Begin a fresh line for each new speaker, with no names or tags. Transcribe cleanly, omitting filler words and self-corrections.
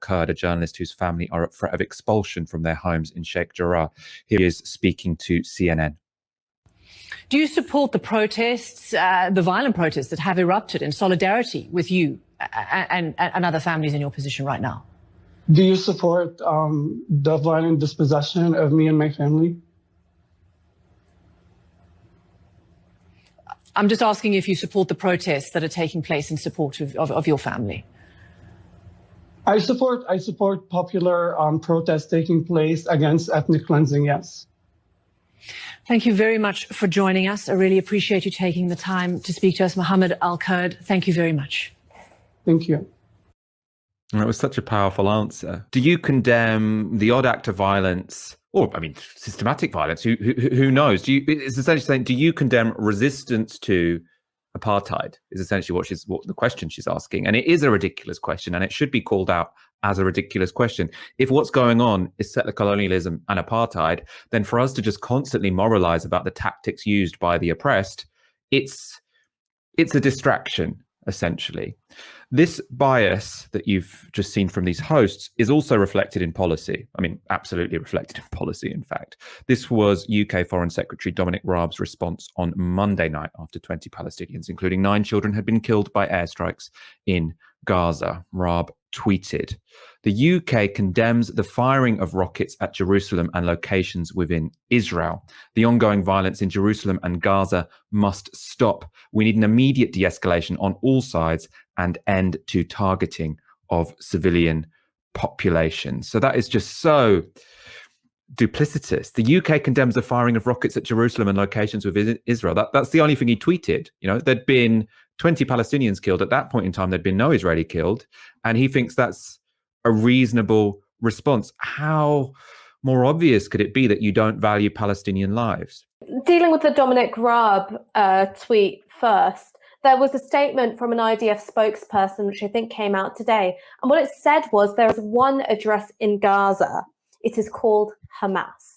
Al-Kurd, a journalist whose family are at threat of expulsion from their homes in Sheikh Jarrah. He is speaking to CNN.
Do you support the protests, the violent protests that have erupted in solidarity with you and other families in your position right now?
Do you support the violent dispossession of me and my family?
I'm just asking if you support the protests that are taking place in support of your family.
I support popular protests taking place against ethnic cleansing, yes.
Thank you very much for joining us. I really appreciate you taking the time to speak to us. Mohammed Al-Kurd, thank you very much.
Thank you.
That was such a powerful answer. Do you condemn the odd act of violence, or I mean, systematic violence? Who knows? It's essentially saying, do you condemn resistance to apartheid? Is essentially what the question she's asking, and it is a ridiculous question, and it should be called out as a ridiculous question. If what's going on is settler colonialism and apartheid, then for us to just constantly moralize about the tactics used by the oppressed, it's a distraction, essentially. This bias that you've just seen from these hosts is also reflected in policy. I mean, absolutely reflected in policy, in fact. This was UK Foreign Secretary Dominic Raab's response on Monday night after 20 Palestinians, including 9 children, had been killed by airstrikes in Gaza. Raab tweeted, "The UK condemns the firing of rockets at Jerusalem and locations within Israel. The ongoing violence in Jerusalem and Gaza must stop. We need an immediate de-escalation on all sides and end to targeting of civilian populations." So that is just so duplicitous. The UK condemns the firing of rockets at Jerusalem and locations within Israel. That's the only thing he tweeted. You know, there'd been 20 Palestinians killed. At that point in time, there'd been no Israeli killed. And he thinks that's a reasonable response. How more obvious could it be that you don't value Palestinian lives?
Dealing with the Dominic Raab tweet first, there was a statement from an IDF spokesperson, which I think came out today. And what it said was there is one address in Gaza. It is called Hamas.